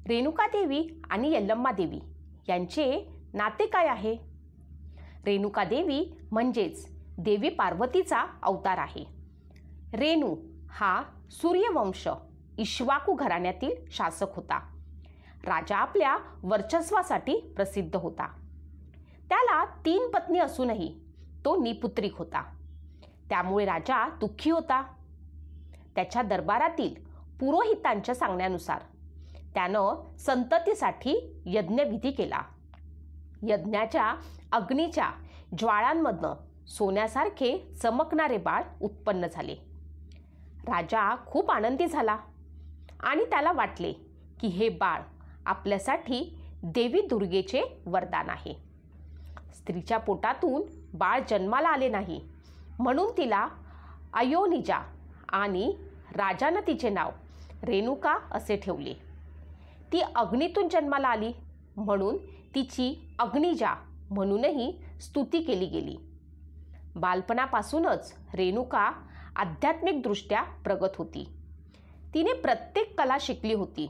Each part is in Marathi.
रेणुकादेवी आणि यल्लम्मा देवी यांचे नाते काय आहे? रेणुकादेवी म्हणजेच देवी पार्वतीचा अवतार आहे. रेणू हा सूर्यवंश इक्ष्वाकू घराण्यातील शासक होता. राजा आपल्या वर्चस्वासाठी प्रसिद्ध होता. त्याला 3 पत्नी असूनही तो निपुत्रिक होता. त्यामुळे राजा दुःखी होता. त्याच्या दरबारातील पुरोहितांच्या सांगण्यानुसार त्यानं संततीसाठी यज्ञविधी केला. यज्ञाच्या अग्नीच्या ज्वाळांमधनं सोन्यासारखे चमकणारे बाळ उत्पन्न झाले. राजा खूप आनंदी झाला आणि त्याला वाटले की हे बाळ आपल्यासाठी देवी दुर्गेचे वरदान आहे. स्त्रीच्या पोटातून बाळ जन्माला आले नाही म्हणून तिला अयोनिजा आणि राजानं तिचे नाव रेणुका असे ठेवले. ती अग्नीतून जन्माला आली म्हणून तिची अग्निजा म्हणूनही स्तुती केली गेली. बालपणापासूनच रेणुका आध्यात्मिकदृष्ट्या प्रगत होती. तिने प्रत्येक कला शिकली होती,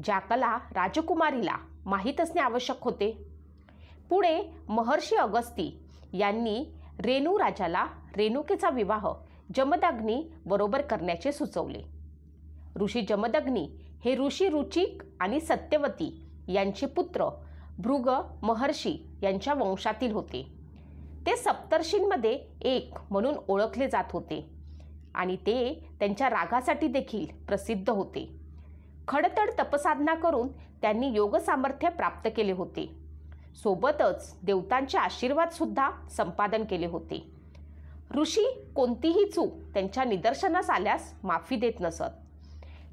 ज्या कला राजकुमारीला माहीत असणे आवश्यक होते. पुढे महर्षी अगस्ती यांनी रेणू राजाला रेणुकेचा विवाह जमदग्नी बरोबर करण्याचे सुचवले. ऋषी जमदग्नी हे ऋषी रुचिक आणि सत्यवती यांचे पुत्र भृग महर्षी यांच्या वंशातील होते. ते सप्तर्षींमध्ये एक म्हणून ओळखले जात होते आणि ते त्यांच्या रागासाठी देखील प्रसिद्ध होते. खडतड तपसाधना करून त्यांनी योग सामर्थ्य प्राप्त केले होते. सोबतच देवतांचे आशीर्वाद सुद्धा संपादन केले होते. ऋषी कोणतीही चूक त्यांच्या निदर्शनास आल्यास माफी देत नसत.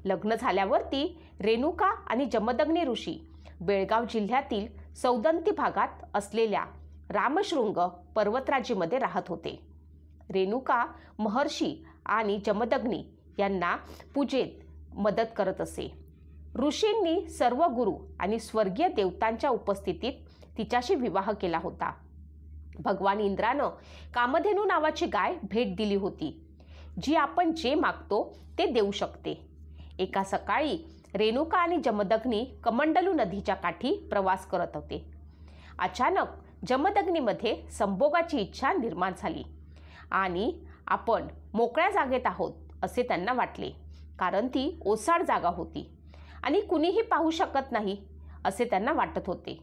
लग्न झाल्यावरती रेणुका आणि जमदग्नी ऋषी बेळगाव जिल्ह्यातील सौदंती भागात असलेल्या रामशृंग पर्वतराजीमध्ये राहत होते. रेणुका महर्षी आणि जमदग्नी यांना पूजेत मदत करत असे. ऋषींनी सर्व गुरु आणि स्वर्गीय देवतांच्या उपस्थितीत तिच्याशी विवाह केला होता. भगवान इंद्रानं कामधेनू नावाची गाय भेट दिली होती, जी आपण जे मागतो ते देऊ शकते. एका सकाळी रेणुका आणि जमदग्नी कमंडलू नदीच्या काठी प्रवास करत होते. अचानक जमदग्नीमध्ये संभोगाची इच्छा निर्माण झाली आणि आपण मोकळ्या जागेत आहोत असे त्यांना वाटले, कारण ती ओसाड जागा होती आणि कुणीही पाहू शकत नाही असे त्यांना वाटत होते.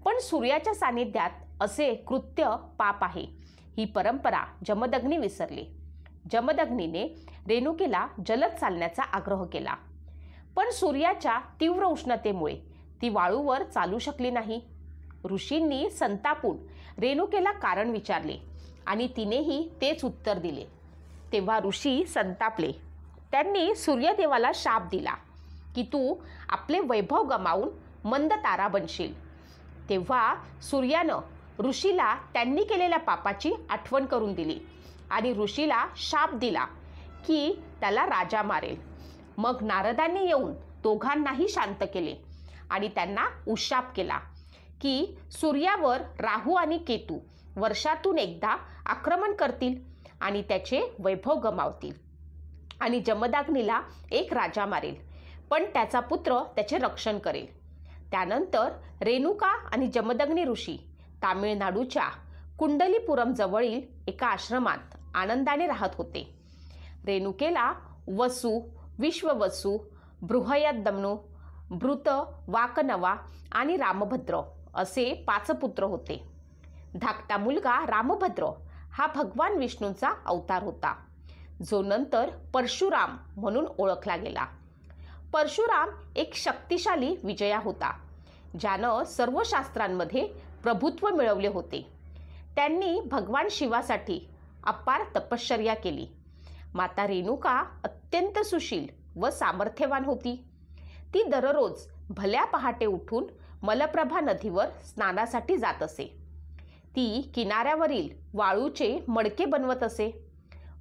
पण सूर्याच्या सानिध्यात असे कृत्य पाप आहे ही परंपरा जमदग्नी विसरले. जमदग्नीने रेणुकेला जलद चालण्याचा आग्रह केला, पण सूर्याच्या तीव्र उष्णतेमुळे ती वाळूवर चालू शकली नाही. ऋषींनी संतापून रेणुकेला कारण विचारले आणि तिनेही तेच उत्तर दिले. तेव्हा ऋषी संतापले. त्यांनी सूर्यदेवाला शाप दिला की तू आपले वैभव गमावून मंद तारा बनशील. तेव्हा सूर्यानं ऋषीला त्यांनी केलेल्या पापाची आठवण करून दिली आणि ऋषीला शाप दिला की त्याला राजा मारेल. मग नारदांनी येऊन दोघांनाही शांत केले आणि त्यांना उशाप केला की सूर्यावर राहू आणि केतू वर्षातून एकदा आक्रमण करतील आणि त्याचे वैभव गमावतील आणि जमदग्नीला एक राजा मारेल, पण त्याचा पुत्र त्याचे रक्षण करेल. त्यानंतर रेणुका आणि जमदग्नी ऋषी तामिळनाडूच्या कुंडलीपुरम जवळील एका आश्रमात आनंदाने राहत होते. रेणुकेला वसु, विश्ववसु, बृहयदमनु, भृत, वाकनवा आणि रामभद्र असे 5 पुत्र होते. धाकटा मुलगा रामभद्र हा भगवान विष्णूंचा अवतार होता, जो नंतर परशुराम म्हणून ओळखला गेला. परशुराम एक शक्तिशाली विजया होता, ज्यानं सर्व शास्त्रांमध्ये प्रभुत्व मिळवले होते. त्यांनी भगवान शिवासाठी अपार तपश्चर्या केली. माता रेणुका अत्यंत सुशील व सामर्थ्यवान होती. ती दररोज भल्या पहाटे उठून मलप्रभा नदीवर स्नानासाठी जात असे. ती किनाऱ्यावरील वाळूचे मडके बनवत असे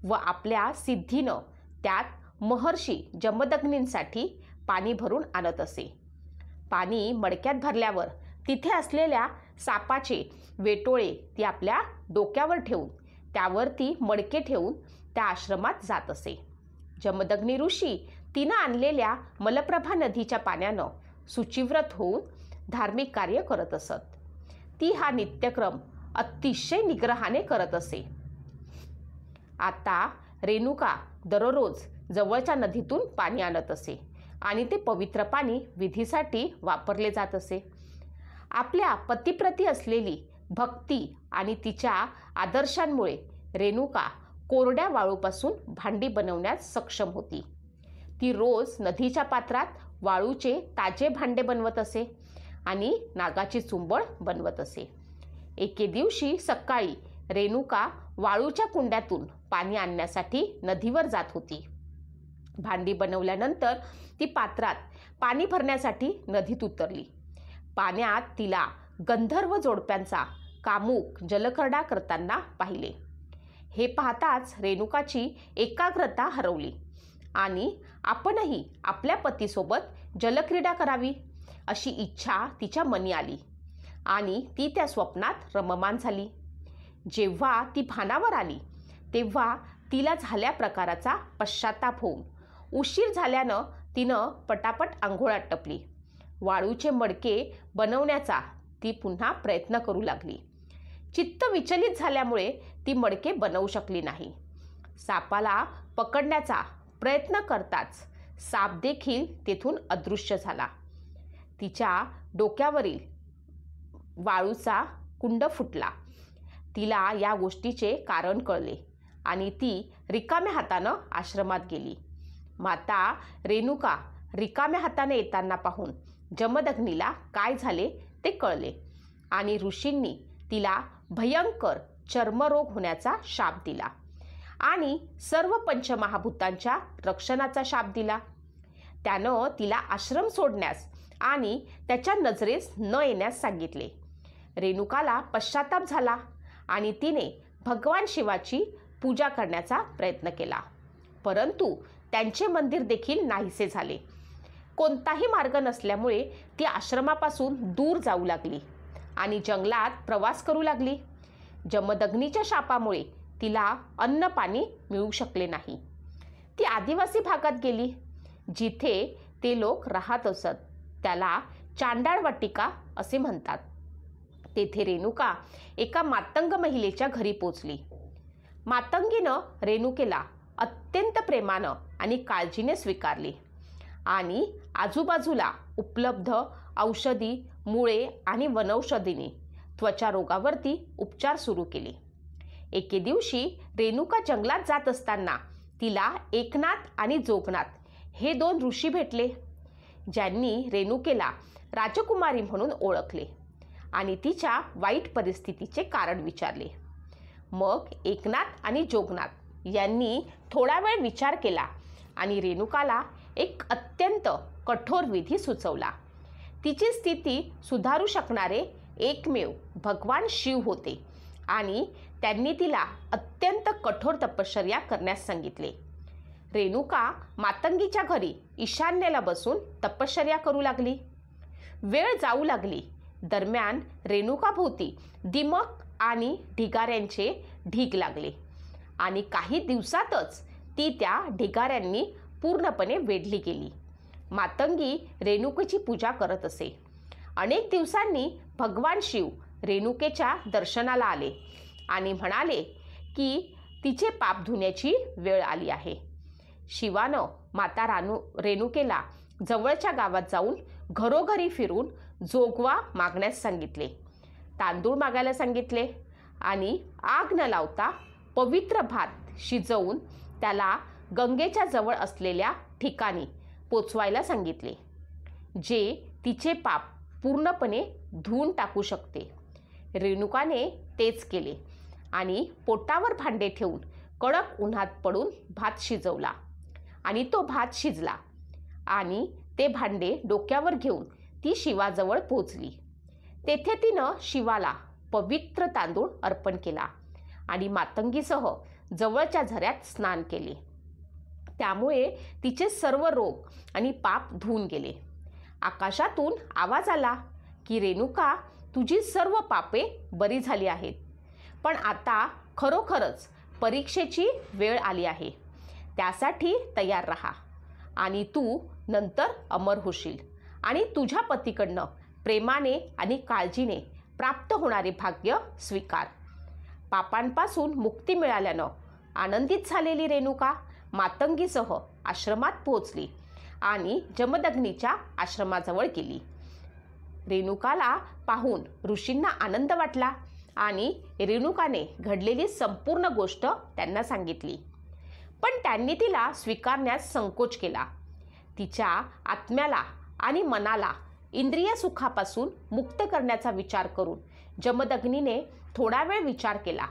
व आपल्या सिद्धीनं त्यात महर्षी जमदग्नींसाठी पाणी भरून आणत असे. पाणी मडक्यात भरल्यावर तिथे असलेल्या सापाचे वेटोळे ती आपल्या डोक्यावर ठेवून त्यावर ती मडके ठेवून त्या आश्रमात जात असे. जमदग्नी ऋषी तिनं आणलेल्या मलप्रभा नदीच्या पाण्यानं शुचिव्रत होऊन धार्मिक कार्य करत असत. ती हा नित्यक्रम अतिशय निग्रहाने करत असे. आता रेणुका दररोज जवळच्या नदीतून पाणी आणत असे आणि ते पवित्र पाणी विधीसाठी वापरले जात असे. आपल्या पतीप्रती असलेली भक्ती आणि तिच्या आदर्शांमुळे रेणुका कोरड्या वाळूपासून भांडी बनवण्यास सक्षम होती. ती रोज नदीच्या पात्रात वाळूचे ताजे भांडे बनवत असे आणि नागाची चुंबळ बनवत असे. एके दिवशी सकाळी रेणुका वाळूच्या कुंड्यातून पाणी आणण्यासाठी नदीवर जात होती. भांडी बनवल्यानंतर ती पात्रात पाणी भरण्यासाठी नदीत उतरली. पाण्यात तिला गंधर्व जोडप्यांचा कामुक जलक्रीडा करताना पाहिले. हे पाहताच रेणुकाची एकाग्रता हरवली आणि आपणही आपल्या पतीसोबत जलक्रीडा करावी अशी इच्छा तिच्या मनी आली आणि ती त्या स्वप्नात रममाण झाली. जेव्हा ती भानावर आली तेव्हा तिला झाल्या प्रकाराचा पश्चाताप होऊन उशीर झाल्यानं तिनं पटापट आंघोळ टपली. वाळूचे मडके बनवण्याचा ती पुन्हा प्रयत्न करू लागली. चित्त विचलित झाल्यामुळे ती मडके बनवू शकली नाही. सापाला पकडण्याचा प्रयत्न करताच साप देखील तेथून अदृश्य झाला. तिच्या डोक्यावरील वाळूचा कुंड फुटला. तिला या गोष्टीचे कारण कळले आणि ती रिकाम्या हातानं आश्रमात गेली. माता रेणुका रिकाम्या हाताने येताना पाहून जमदग्नीला काय झाले ते कळले आणि ऋषींनी तिला भयंकर चर्मरोग होण्याचा शाप दिला आणि सर्व पंचमहाभूतांच्या रक्षणाचा शाप दिला. त्यानं तिला आश्रम सोडण्यास आणि त्याच्या नजरेस न येण्यास सांगितले. रेणुकाला पश्चाताप झाला आणि तिने भगवान शिवाची पूजा करण्याचा प्रयत्न केला, परंतु त्यांचे मंदिर देखील नाहीसे झाले. कोणताही मार्ग नसल्यामुळे ती आश्रमापासून दूर जाऊ लागली आणि जंगलात प्रवास करू लागली. जमदग्नीच्या शापामुळे तिला अन्न पाणी मिळू शकले नाही. ती आदिवासी भागात गेली जिथे ते लोक राहत असत. त्याला चांडाळ वाटिका असे म्हणतात. तेथे रेणुका एका मातंग महिलेच्या घरी पोचली. मातंगीनं रेणुकेला अत्यंत प्रेमानं आणि काळजीने स्वीकारले आणि आजूबाजूला उपलब्ध औषधी, मुळे आणि वनौषधीने त्वचा रोगावरती उपचार सुरू केले. एके दिवशी रेणुका जंगलात जात असताना तिला एकनाथ आणि जोगनाथ हे 2 ऋषी भेटले, ज्यांनी रेणुकेला राजकुमारी म्हणून ओळखले आणि तिच्या वाईट परिस्थितीचे कारण विचारले. मग एकनाथ आणि जोगनाथ यांनी थोडा वेळ विचार केला आणि रेणुकाला एक अत्यंत कठोर विधी सुचवला. तिची स्थिती सुधारू शकणारे एकमेव भगवान शिव होते आणि त्यांनी तिला अत्यंत कठोर तपश्चर्या करण्यास सांगितले. रेणुका मातंगीच्या घरी ईशान्येला बसून तपश्चर्या करू लागली. वेळ जाऊ लागली. दरम्यान रेणुकाभोवती दिमक आणि ढिगाऱ्यांचे ढीग लागले आणि काही दिवसातच ती त्या ढिगाऱ्यांनी पूर्णपणे वेढली गेली. मातंगी रेणुकेची पूजा करत असे. अनेक दिवसांनी भगवान शिव रेणुकेच्या दर्शनाला आले आणि म्हणाले की तिचे पाप धुण्याची वेळ आली आहे. शिवानं माता रेणुकेला जवळच्या गावात जाऊन घरोघरी फिरून जोगवा मागण्यास सांगितले, तांदूळ मागायला सांगितले आणि आग न लावता पवित्र भात शिजवून त्याला गंगेच्या जवळ असलेल्या ठिकाणी पोचवायला सांगितले, जे तिचे पाप पूर्णपणे धुवून टाकू शकते. रेणुकाने तेच केले आणि पोटावर भांडे ठेवून कडक उन्हात पडून भात शिजवला आणि तो भात शिजला आणि ते भांडे डोक्यावर घेऊन ती शिवाजवळ पोचली. तेथे तिनं शिवाला पवित्र तांदूळ अर्पण केला आणि मातंगीसह जवळच्या झऱ्यात स्नान केले. त्यामुळे तिचे सर्व रोग आणि पाप धुवून गेले. आकाशातून आवाज आला की रेणुका, तुझी सर्व पापे बरी झाली आहेत, पण आता खरोखरच परीक्षेची वेळ आली आहे. त्यासाठी तयार राहा आणि तू नंतर अमर होशील आणि तुझ्या पतीकडनं प्रेमाने आणि काळजीने प्राप्त होणारे भाग्य स्वीकार. पापांपासून मुक्ती मिळाल्यानं आनंदित झालेली रेणुका मातंगीसह आश्रमात पोहोचली आणि जमदग्नीच्या आश्रमाजवळ गेली. रेणुकाला पाहून ऋषींना आनंद वाटला आणि रेणुकाने घडलेली संपूर्ण गोष्ट त्यांना सांगितली. पण त्यांनी तिला स्वीकारण्यास संकोच केला. तिच्या आत्म्याला आणि मनाला इंद्रिय सुखापासून मुक्त करण्याचा विचार करून जमदग्नीने थोडा वेळ विचार केला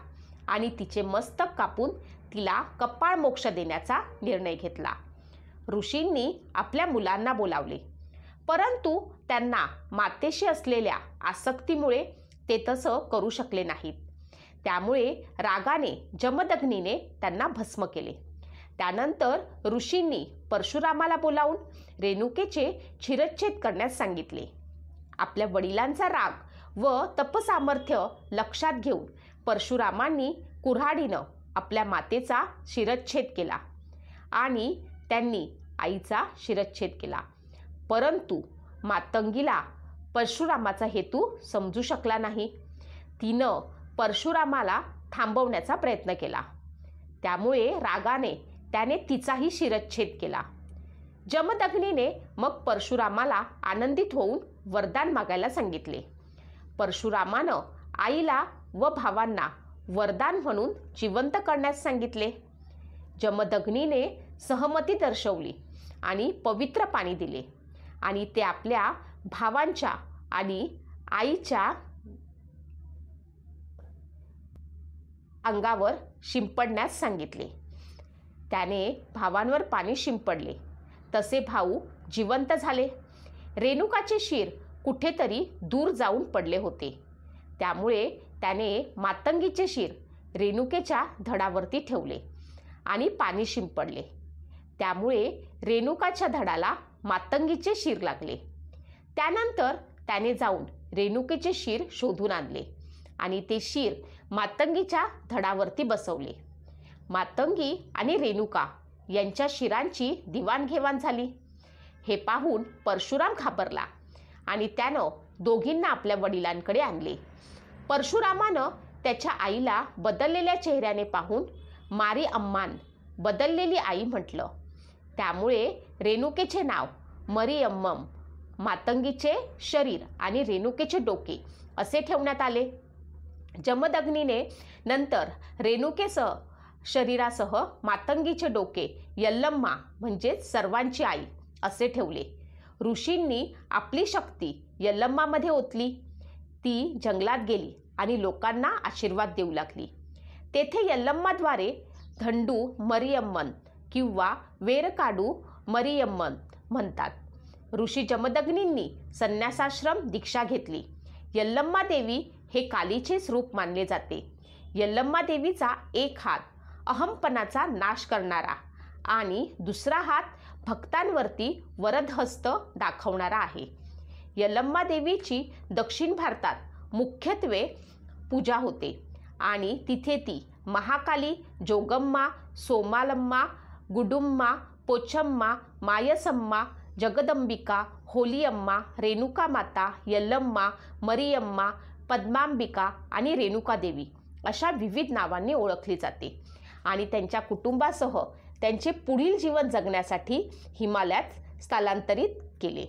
आणि तिचे मस्तक कापून तिला कपाळ मोक्ष देण्याचा निर्णय घेतला. ऋषींनी आपल्या मुलांना बोलावले, परंतु त्यांना मातेशी असलेल्या आसक्तीमुळे ते तसं करू शकले नाहीत. त्यामुळे रागाने जमदग्नीने त्यांना भस्म केले. त्यानंतर ऋषींनी परशुरामाला बोलावून रेणुकेचे शिरच्छेद करण्यास सांगितले. आपल्या वडिलांचा राग व तपसामर्थ्य लक्षात घेऊन परशुरामांनी कुऱ्हाडीनं आपल्या मातेचा शिरच्छेद केला आणि त्यांनी आईचा शिरच्छेद केला. परंतु मातंगीला परशुरामाचा हेतू समजू शकला नाही. तिनं परशुरामाला थांबवण्याचा प्रयत्न केला. त्यामुळे रागाने त्याने तिचाही शिरच्छेद केला. जमदग्नीने मग परशुरामाला आनंदित होऊन वरदान मागायला सांगितले. परशुरामानं आईला व भावांना वरदान म्हणून जिवंत करण्यास सांगितले. जमदग्नीने सहमती दर्शवली आणि पवित्र पाणी दिले आणि ते आपल्या भावांच्या आणि आईच्या अंगावर शिंपडण्यास सांगितले. त्याने भावांवर पाणी शिंपडले. तसे भाऊ जिवंत झाले. रेणुकाचे शिर कुठेतरी दूर जाऊन पडले होते. त्यामुळे त्याने मातंगीचे शिर रेणुकेच्या धडावरती ठेवले आणि पाणी शिंपडले. त्यामुळे रेणुकाच्या धडाला मातंगीचे शिर लागले. त्यानंतर त्याने जाऊन रेणुकेचे शिर शोधून आणले आणि ते शिर मातंगीच्या धडावरती बसवले. मातंगी आणि रेणुका यांच्या शिरांची दिवाणघेवाण झाली. हे पाहून परशुराम घाबरला आणि त्यानं दोघींना आपल्या वडिलांकडे आणले. परशुरामानं त्याच्या आईला बदललेल्या चेहऱ्याने पाहून मारी अम्मान, बदललेली आई म्हटलं. त्यामुळे रेणुकेचे नाव मरियम्मम, मातंगीचे शरीर आणि रेणुकेचे डोके असे ठेवण्यात आले. जमदग्नीने नंतर रेणुकेसह शरीरासह मातंगीचे डोके यल्लम्मा म्हणजेच सर्वांची आई असे ठेवले. ऋषींनी आपली शक्ती यल्लम्मामध्ये ओतली. ती जंगलात गेली आणि लोकांना आशीर्वाद देऊ लागली. तेथे यल्लम्माद्वारे धंडू मरियम्मन किंवा वेरकाडू मरियम्मन म्हणतात. ऋषी जमदग्नींनी संन्यासाश्रम दीक्षा घेतली. यल्लम्मा देवी हे कालीचेच रूप मानले जाते. यल्लम्मा देवीचा एक हात अहमपणाचा नाश करणारा आणि दुसरा हात भक्तांवरती वरदहस्त दाखवणारा आहे. यल्लम्मा देवीची दक्षिण भारतात मुख्यत्वे पूजा होते आणि तिथे ती महाकाली, जोगम्मा, सोमालम्मा, गुडुम्मा, पोचम्मा, मायसम्मा, जगदंबिका, होलियम्मा, रेणुका माता, यल्लम्मा, मरियम्मा, पद्मांबिका आणि रेणुका देवी अशा विविध नावांनी ओळखली जाते आणि त्यांच्या कुटुंबासह त्यांचे पुढील जीवन जगण्यासाठी हिमालयात स्थलांतरित केले.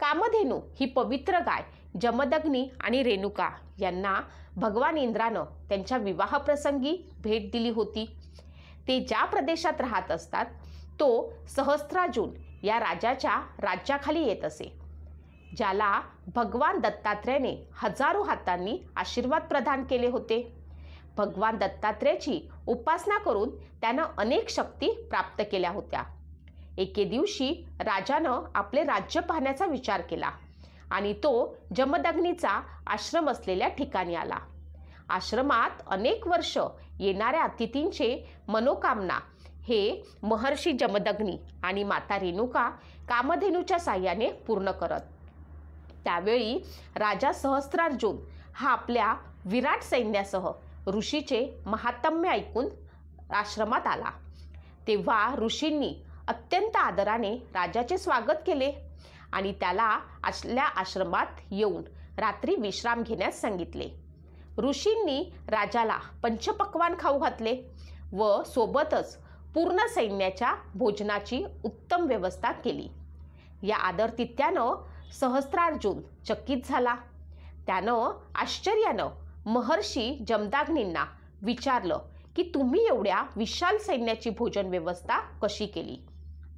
कामधेनू ही पवित्र गाय जमदग्नी आणि रेणुका यांना भगवान इंद्रानं त्यांच्या विवाहप्रसंगी भेट दिली होती. ते ज्या प्रदेशात राहत असतात तो सहस्त्रार्जुन या राजाच्या राज्याखाली येत असे, ज्याला भगवान दत्तात्रेयाने हजारो हातांनी आशीर्वाद प्रदान केले होते. भगवान दत्तात्रेयाची उपासना करून त्यानं अनेक शक्ती प्राप्त केल्या होत्या. एके दिवशी राजानं आपले राज्य पाहण्याचा विचार केला आणि तो जमदग्नीचा आश्रम असलेल्या ठिकाणी आला. आश्रमात अनेक वर्ष येणाऱ्या अतिथींचे मनोकामना हे महर्षी जमदग्नी आणि माता रेणुका कामधेनूच्या साह्याने पूर्ण करत. त्यावेळी राजा सहस्त्रार्जुन हा आपल्या विराट सैन्यासह ऋषीचे महात्म्य ऐकून आश्रमात आला. तेव्हा ऋषींनी अत्यंत आदराने राजाचे स्वागत केले आणि त्याला आपल्या आश्रमात येऊन रात्री विश्राम घेण्यास सांगितले. ऋषींनी राजाला पंचपक्वान्न खाऊ घातले व सोबतच पूर्ण सैन्याच्या भोजनाची उत्तम व्यवस्था केली. या आदरातिथ्यानं सहस्त्रार्जुन चकित झाला. त्यानं आश्चर्यानं महर्षी जमदाग्नींना विचारलं की तुम्ही एवढ्या विशाल सैन्याची भोजन व्यवस्था कशी केली.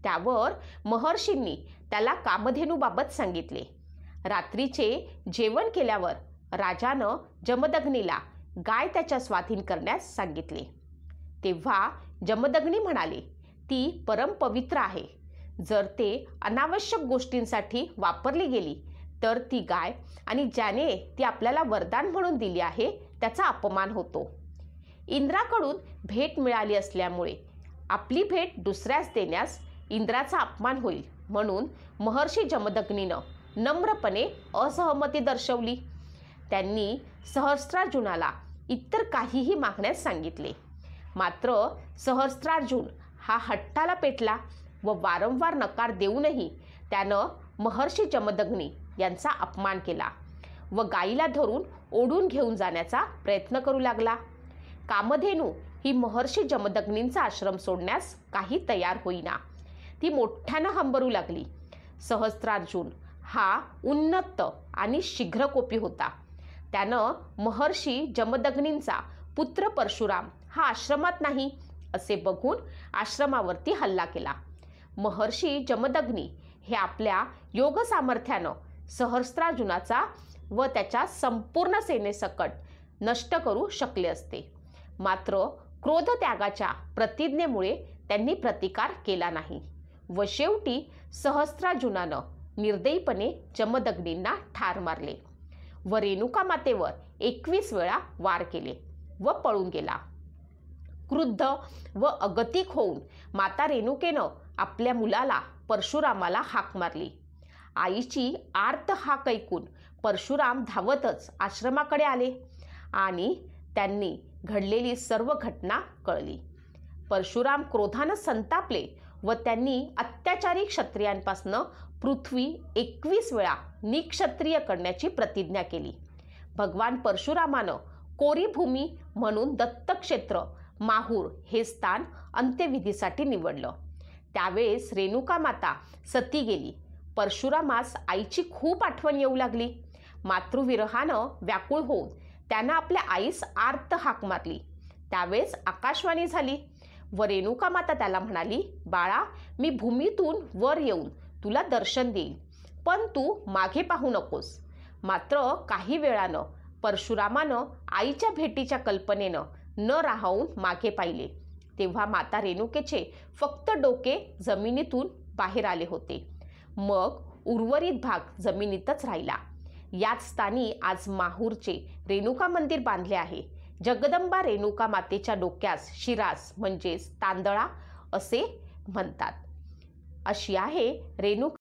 त्यावर महर्षींनी त्याला कामधेनूबाबत सांगितले. रात्रीचे जेवण केल्यावर राजानं जमदग्नीला गाय त्याच्या स्वाधीन करण्यास सांगितले. तेव्हा जमदग्नी म्हणाले, ती परमपवित्र आहे. जर ते अनावश्यक गोष्टींसाठी वापरली गेली तर ती गाय आणि ज्याने ती आपल्याला वरदान म्हणून दिली आहे त्याचा अपमान होतो. इंद्राकडून भेट मिळाली असल्यामुळे आपली भेट दुसऱ्यास देण्यास इंद्राचा अपमान होईल, म्हणून महर्षी जमदग्नीनं नम्रपणे असहमती दर्शवली. त्यांनी सहस्त्रार्जुनाला इतर काहीही मागण्यास सांगितले. मात्र सहस्त्रार्जुन हा हट्टाला पेटला व वारंवार नकार देऊनही त्यानं महर्षी जमदग्नी यांचा अपमान केला व गायीला धरून ओढून घेऊन जाण्याचा प्रयत्न करू लागला. कामधेनू ही महर्षी जमदग्नींचा आश्रम सोडण्यास काही तयार होईना. ती मोठ्यानं हंबरू लागली. सहस्त्रार्जुन हा उन्नत आणि शीघ्रकोपी होता. त्यानं महर्षी जमदग्नींचा पुत्र परशुराम हा आश्रमात नाही असे बघून आश्रमावरती हल्ला केला. महर्षी जमदग्नी हे आपल्या योग सामर्थ्यानं सहस्त्रार्जुनाचा व त्याच्या संपूर्ण सेनेसकट नष्ट करू शकले असते. मात्र क्रोध त्यागाच्या प्रतिज्ञेमुळे त्यांनी प्रतिकार केला नाही व शेवटी सहस्त्रार्जुनानं निर्दयीपणे जमदग्नींना ठार मारले व रेणुका मातेवर 21 वेळा वार केले व पळून गेला. क्रुद्ध व अगतिक होऊन माता रेणुकेनं आपल्या मुलाला परशुरामाला हाक मारली. आईची आर्त हाक ऐकून परशुराम धावतच आश्रमाकडे आले आणि त्यांनी घडलेली सर्व घटना कळली. परशुराम क्रोधानं संतापले व त्यांनी अत्याचारी क्षत्रियांपासून पृथ्वी 21 वेळा निक्षत्रिय करण्याची प्रतिज्ञा केली. भगवान परशुरामानं कोरी भूमी म्हणून दत्तक्षेत्र माहूर हे स्थान अंत्यविधीसाठी निवडलं. त्यावेळेस रेणुका माता सती गेली. परशुरामास आईची खूप आठवण येऊ लागली. मातृविरहानं व्याकुळ होऊन त्यानं आपल्या आईस आर्त हाक मारली. त्यावेळेस आकाशवाणी झाली व रेणुका माता त्याला म्हणाली, बाळा, मी भूमीतून वर येऊन तुला दर्शन देईल, पण तू मागे पाहू नकोस. मात्र काही वेळानं परशुरामानं आईच्या भेटीच्या कल्पनेनं न राहून मागे पाहिले. तेव्हा माता रेणुकेचे फक्त डोके जमिनीतून बाहेर आले होते. मग उर्वरित भाग जमिनीतच राहिला. याच स्थानी आज माहूरचे रेणुका मंदिर बांधले आहे. जगदंबा रेणुका मातेच्या डोक्यास शिरास म्हणजेच तांदळा असे म्हणतात. अशी आहे रेणुका